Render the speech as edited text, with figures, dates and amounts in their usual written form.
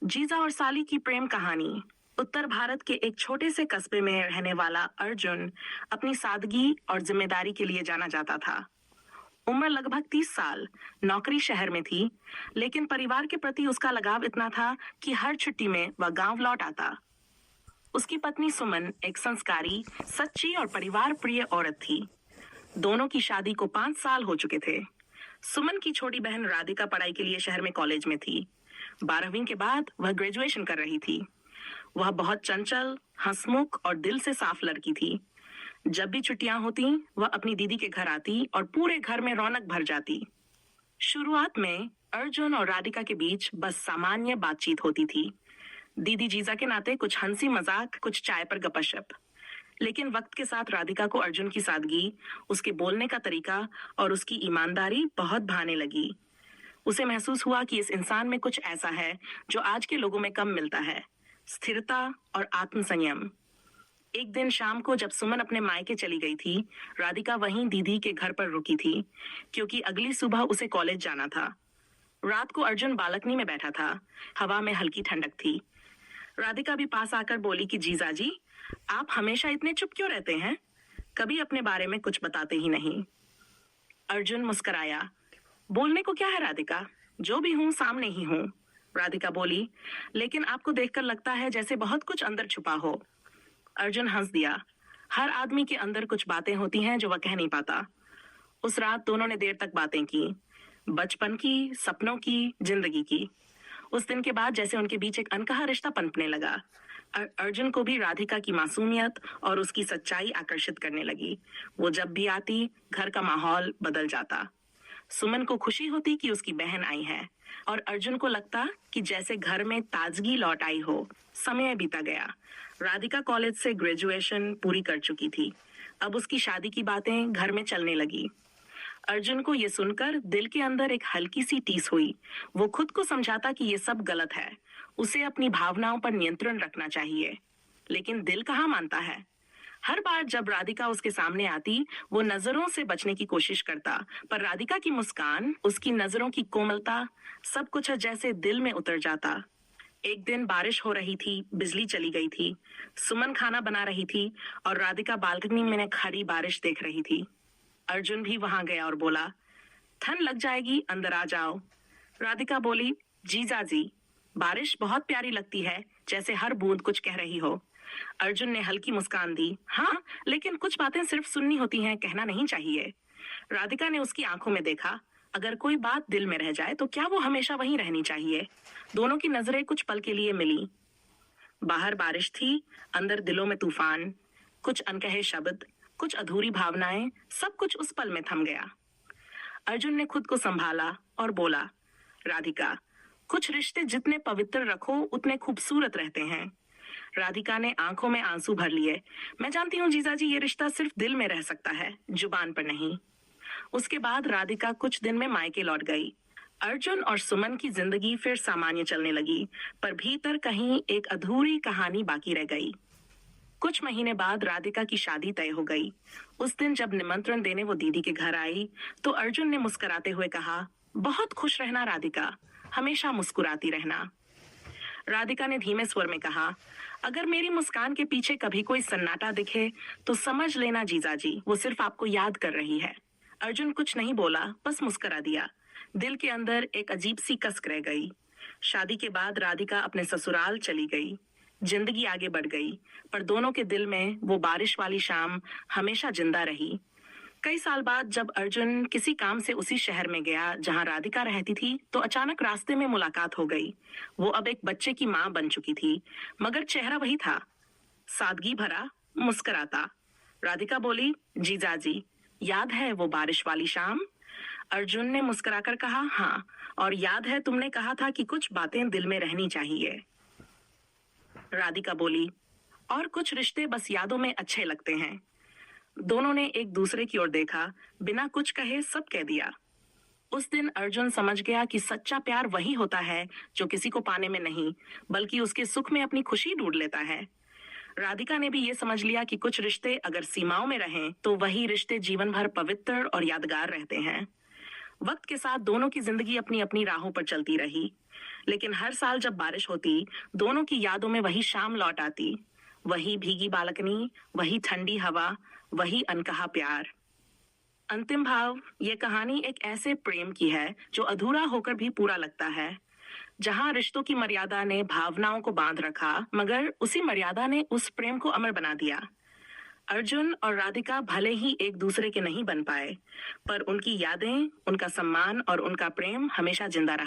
जीजा और साली की प्रेम कहानी। उत्तर भारत के एक छोटे से कस्बे में रहने वाला अर्जुन अपनी सादगी और जिम्मेदारी के लिए जाना जाता था। उम्र लगभग 30 साल, नौकरी शहर में थी, लेकिन परिवार के प्रति उसका लगाव इतना था कि हर छुट्टी में वह गांव लौट आता। उसकी पत्नी सुमन एक संस्कारी, सच्ची और परिवार प्रिय औरत थी। दोनों की शादी को 5 साल हो चुके थे। सुमन की छोटी बहन राधिका पढ़ाई के लिए शहर में कॉलेज में थी। 12वीं के बाद वह ग्रेजुएशन कर रही थी। वह बहुत चंचल, हंसमुख और दिल से साफ लड़की थी। जब भी छुट्टियां होती, वह अपनी दीदी के घर आती और पूरे घर में रौनक भर जाती। शुरुआत में अर्जुन और राधिका के बीच बस सामान्य बातचीत होती थी। दीदी जीजा के नाते कुछ हंसी मजाक, कुछ चाय पर गपशप। लेकिन वक्त के साथ राधिका को अर्जुन की सादगी, उसके बोलने का तरीका और उसकी ईमानदारी बहुत भाने लगी। उसे महसूस हुआ कि इस इंसान में कुछ ऐसा है जो आज के लोगों में कम मिलता है, स्थिरता और आत्मसंयम। एक दिन शाम को जब सुमन अपने मायके चली गई थी, राधिका वहीं दीदी के घर पर रुकी थी, क्योंकि अगली सुबह उसे कॉलेज जाना था। रात को अर्जुन बालकनी में बैठा था। हवा में हल्की ठंडक थी। राधिका भी पास आकर बोली कि जीजा जी, आप हमेशा इतने चुप क्यों रहते हैं? कभी अपने बारे में कुछ बताते ही नहीं। अर्जुन मुस्कराया। बोलने को क्या है राधिका, जो भी हूँ सामने ही हूँ। राधिका बोली, लेकिन आपको देखकर लगता है जैसे बहुत कुछ अंदर छुपा हो। अर्जुन हंस दिया। हर आदमी के अंदर कुछ बातें होती हैं जो वह कह नहीं पाता। उस रात दोनों ने देर तक बातें की, बचपन की, सपनों की, जिंदगी की। उस दिन के बाद जैसे उनके बीच एक अनकहा रिश्ता पनपने लगा। अर्जुन को भी राधिका की मासूमियत और उसकी सच्चाई आकर्षित करने लगी। वो जब भी आती, घर का माहौल बदल जाता। सुमन को खुशी होती कि उसकी बहन आई है, और अर्जुन को लगता कि जैसे घर में ताजगी लौट आई हो। समय बीता गया। राधिका कॉलेज से ग्रेजुएशन पूरी कर चुकी थी। अब उसकी शादी की बातें घर में चलने लगी। अर्जुन को यह सुनकर दिल के अंदर एक हल्की सी टीस हुई। वो खुद को समझाता कि ये सब गलत है, उसे अपनी भावनाओं पर नियंत्रण रखना चाहिए, लेकिन दिल कहाँ मानता है। हर बार जब राधिका उसके सामने आती, वो नजरों से बचने की कोशिश करता, पर राधिका की मुस्कान, उसकी नजरों की कोमलता, सब कुछ जैसे दिल में उतर जाता। एक दिन बारिश हो रही थी, बिजली चली गई थी। सुमन खाना बना रही थी और राधिका बालकनी में खड़ी बारिश देख रही थी। अर्जुन भी वहां गया और बोला, ठंड लग जाएगी, अंदर आ जाओ। राधिका बोली, जीजा जी, बारिश बहुत प्यारी लगती है, जैसे हर बूंद कुछ कह रही हो। अर्जुन ने हल्की मुस्कान दी। हाँ, लेकिन कुछ बातें सिर्फ सुननी होती हैं, कहना नहीं चाहिए। राधिका ने उसकी आंखों में देखा। अगर कोई बात दिल में रह जाए तो क्या वो हमेशा वहीं रहनी चाहिए? दोनों की नजरें कुछ पल के लिए मिली। बाहर बारिश थी, अंदर दिलों में तूफान। कुछ अनकहे शब्द, कुछ अधूरी भावनाएं, सब कुछ उस पल में थम गया। अर्जुन ने खुद को संभाला और बोला, राधिका, कुछ रिश्ते जितने पवित्र रखो उतने खूबसूरत रहते हैं। राधिका ने आंखों में आंसू भर लिए। मैं जानती हूँ जीजाजी, ये रिश्ता सिर्फ दिल में रह सकता है, जुबान पर नहीं। उसके बाद राधिका कुछ दिन में मायके लौट गई। अर्जुन और सुमन की जिंदगी फिर सामान्य चलने लगी, पर भीतर कहीं एक अधूरी कहानी बाकी रह गई। कुछ महीने बाद राधिका की शादी तय हो गई। उस दिन जब निमंत्रण देने वो दीदी के घर आई, तो अर्जुन ने मुस्कुराते हुए कहा, बहुत खुश रहना राधिका, हमेशा मुस्कुराती रहना। राधिका ने धीमे स्वर में कहा, अगर मेरी मुस्कान के पीछे कभी कोई सन्नाटा दिखे तो समझ लेना जीजाजी, वो सिर्फ आपको याद कर रही है। अर्जुन कुछ नहीं बोला, बस मुस्कुरा दिया। दिल के अंदर एक अजीब सी कसक रह गई। शादी के बाद राधिका अपने ससुराल चली गई। जिंदगी आगे बढ़ गई, पर दोनों के दिल में वो बारिश वाली शाम हमेशा जिंदा रही। कई साल बाद जब अर्जुन किसी काम से उसी शहर में गया जहां राधिका रहती थी, तो अचानक रास्ते में मुलाकात हो गई। वो अब एक बच्चे की मां बन चुकी थी, मगर चेहरा वही था, सादगी भरा, मुस्कुराता। राधिका बोली, जीजाजी, याद है वो बारिश वाली शाम? अर्जुन ने मुस्कुराकर कहा, हाँ, और याद है तुमने कहा था कि कुछ बातें दिल में रहनी चाहिए। राधिका बोली, और कुछ रिश्ते बस यादों में अच्छे लगते हैं। दोनों ने एक दूसरे की ओर देखा, बिना कुछ कहे सब कह दिया। उस दिन अर्जुन समझ गया कि सच्चा प्यार वही होता है जो किसी को पाने में नहीं, बल्कि उसके सुख में अपनी खुशी ढूंढ लेता है। राधिका ने भी ये समझ लिया कि कुछ रिश्ते अगर सीमाओं में रहें तो वही रिश्ते जीवन भर पवित्र और यादगार रहते हैं। वक्त के साथ दोनों की जिंदगी अपनी अपनी राहों पर चलती रही, लेकिन हर साल जब बारिश होती, दोनों की यादों में वही शाम लौट आती। वही भीगी बालकनी, वही ठंडी हवा, वही अनकहा प्यार। अंतिम भाव, ये कहानी एक ऐसे प्रेम की है जो अधूरा होकर भी पूरा लगता है, जहां रिश्तों की मर्यादा ने भावनाओं को बांध रखा, मगर उसी मर्यादा ने उस प्रेम को अमर बना दिया। अर्जुन और राधिका भले ही एक दूसरे के नहीं बन पाए, पर उनकी यादें, उनका सम्मान और उनका प्रेम हमेशा जिंदा रहा।